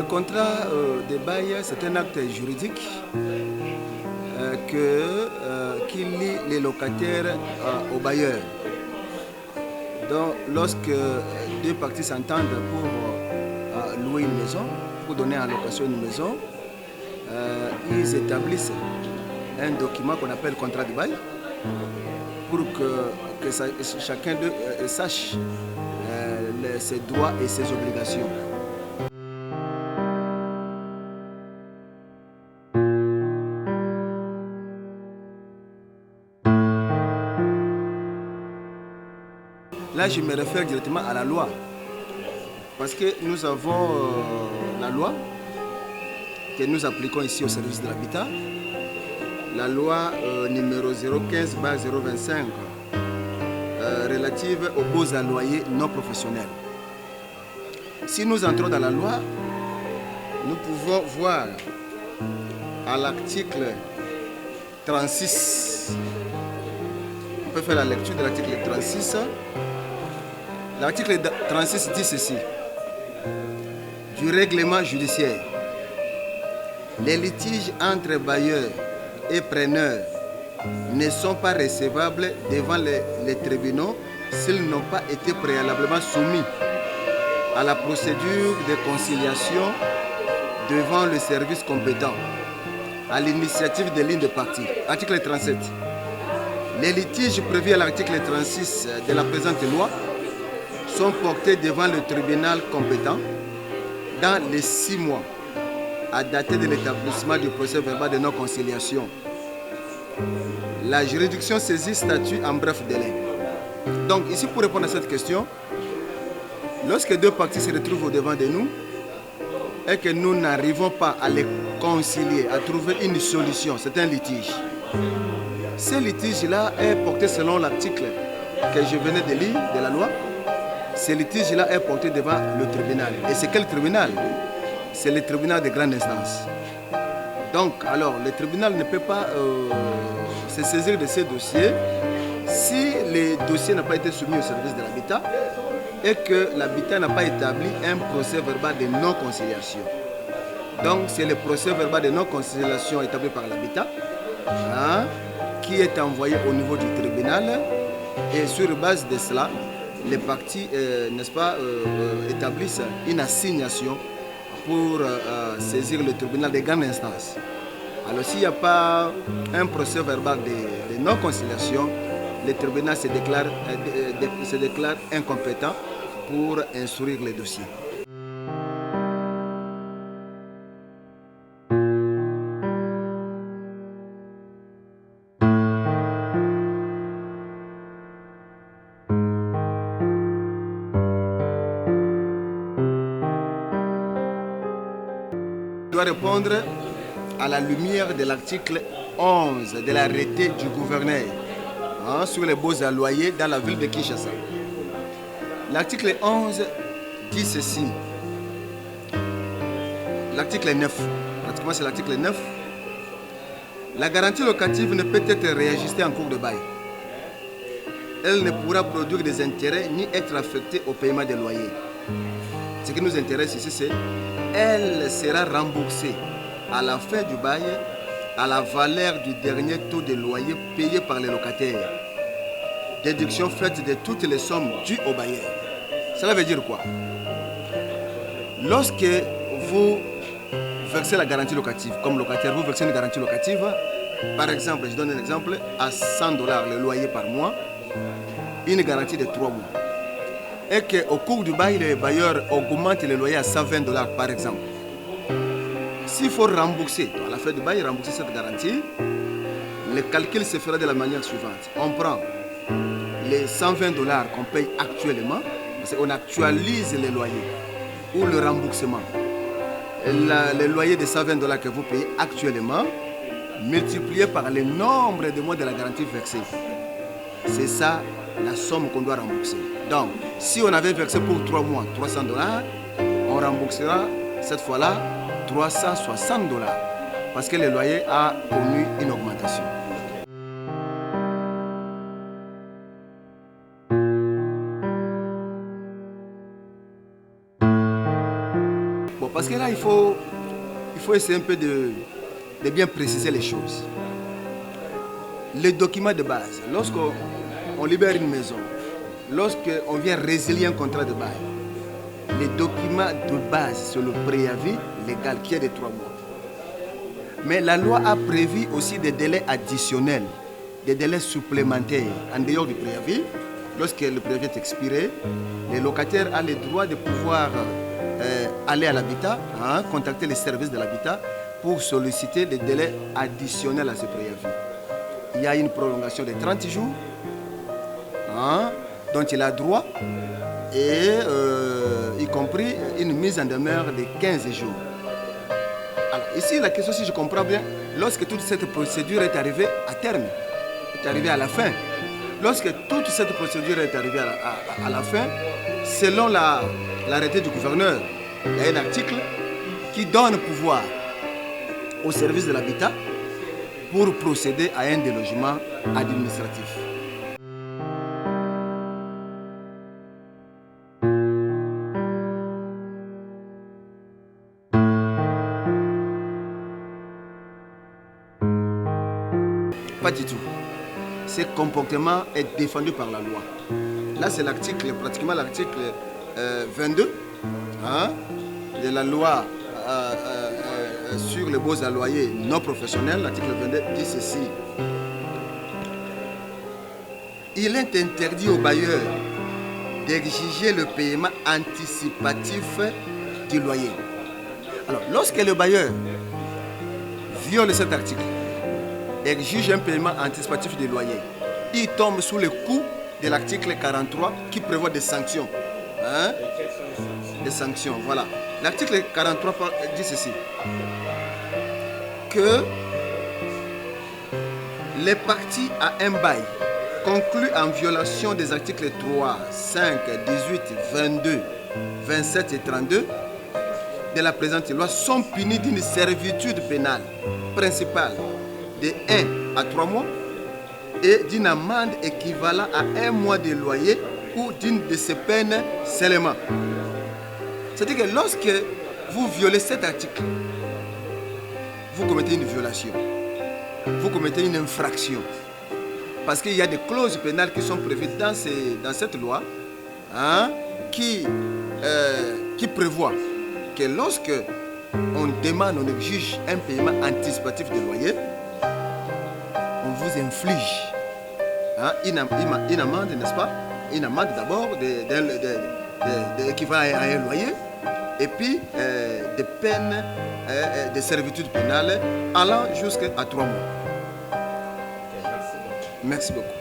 Le contrat de bail, c'est un acte juridique qui lie les locataires aux bailleurs. Donc, lorsque deux parties s'entendent pour louer une maison, pour donner en location une maison, ils établissent un document qu'on appelle contrat de bail pour que chacun d'eux sache ses droits et ses obligations. Là, je me réfère directement à la loi, parce que nous avons la loi que nous appliquons ici au service de l'habitat, la loi numéro 015/025 relative aux baux à loyer non professionnels. Si nous entrons dans la loi, nous pouvons voir à l'article 36, on peut faire la lecture de l'article 36. L'article 36 dit ceci: du règlement judiciaire. Les litiges entre bailleurs et preneurs ne sont pas recevables devant les tribunaux s'ils n'ont pas été préalablement soumis à la procédure de conciliation devant le service compétent, à l'initiative des lignes de parties. Article 37. Les litiges prévus à l'article 36 de la présente loi sont portés devant le tribunal compétent dans les 6 mois à dater de l'établissement du procès verbal de non-conciliation. La juridiction saisie statue en bref délai. Donc ici, pour répondre à cette question, lorsque deux parties se retrouvent au-devant de nous et que nous n'arrivons pas à les concilier, à trouver une solution, c'est un litige. Ce litige-là est porté selon l'article que je venais de lire de la loi. Ce litige-là est porté devant le tribunal. Et c'est quel tribunal? C'est le tribunal de grande instance. Donc, alors, le tribunal ne peut pas se saisir de ces dossiers si le dossier n'a pas été soumis au service de l'habitat et que l'habitat n'a pas établi un procès verbal de non-conciliation. Donc, c'est le procès verbal de non-conciliation établi par l'habitat qui est envoyé au niveau du tribunal, et sur base de cela, les parties, n'est-ce pas, établissent une assignation pour saisir le tribunal de grande instance. Alors s'il n'y a pas un procès verbal de non-conciliation, le tribunal se déclare incompétent pour instruire les dossiers. Doit répondre à la lumière de l'article 11 de l'arrêté du gouverneur sur les baux à loyer dans la ville de Kinshasa. L'article 11 dit ceci. L'article 9, pratiquement c'est l'article 9. La garantie locative ne peut être réajustée en cours de bail. Elle ne pourra produire des intérêts ni être affectée au paiement des loyers. Ce qui nous intéresse ici, c'est elle sera remboursée à la fin du bail à la valeur du dernier taux de loyer payé par les locataires. Déduction faite de toutes les sommes dues au bailleur. Cela veut dire quoi? Lorsque vous versez la garantie locative, comme locataire, vous versez une garantie locative, par exemple, je donne un exemple, à 100 $ le loyer par mois, une garantie de 3 mois. Et qu'au cours du bail, le bailleur augmente le loyer à 120 $ par exemple. S'il faut rembourser, à la fin du bail, rembourser cette garantie, le calcul se fera de la manière suivante. On prend les 120 $ qu'on paye actuellement, parce qu'on actualise les loyers, ou le remboursement. Le loyer de 120 $ que vous payez actuellement, multiplié par le nombre de mois de la garantie versée. C'est ça la somme qu'on doit rembourser. Donc, si on avait versé pour 3 mois 300 $, on remboursera cette fois-là 360 $, parce que le loyer a connu une augmentation. Bon, parce que là, il faut essayer un peu de bien préciser les choses. Les documents de base, lorsqu'on libère une maison, lorsqu'on vient résilier un contrat de bail, les documents de base sur le préavis légal qui est de 3 mois. Mais la loi a prévu aussi des délais additionnels, des délais supplémentaires en dehors du préavis. Lorsque le préavis est expiré, les locataires ont le droit de pouvoir aller à l'habitat, contacter les services de l'habitat pour solliciter des délais additionnels à ce préavis. Il y a une prolongation de 30 jours dont il a droit et y compris une mise en demeure de 15 jours. Alors ici, la question, si je comprends bien, lorsque toute cette procédure est arrivée à terme, est arrivée à la fin, lorsque toute cette procédure est arrivée à la fin, selon l'arrêté du gouverneur, il y a un article qui donne pouvoir au service de l'habitat pour procéder à un délogement administratif. Pas du tout. Ce comportement est défendu par la loi. Là, c'est l'article, pratiquement l'article 22 de la loi sur les baux à loyer non professionnels. L'article 22 dit ceci. Il est interdit aux bailleurs d'exiger le paiement anticipatif du loyer. Alors, lorsque le bailleur viole cet article, exige un paiement anticipatif du loyer, il tombe sous le coup de l'article 43 qui prévoit des sanctions. Des sanctions, voilà. L'article 43 dit ceci. Que les parties à un bail conclu en violation des articles 3, 5, 18, 22, 27 et 32 de la présente loi sont punis d'une servitude pénale principale de 1 à 3 mois et d'une amende équivalent à 1 mois de loyer ou d'une de ces peines seulement. C'est-à-dire que lorsque vous violez cet article, vous commettez une violation, vous commettez une infraction. Parce qu'il y a des clauses pénales qui sont prévues dans cette loi qui prévoient que lorsque on demande, on exige un paiement anticipatif de loyer, on vous inflige une amende, n'est-ce pas? Une amende d'abord équivalent à un loyer et puis des peines de servitude pénale allant jusqu'à 3 mois. Merci beaucoup.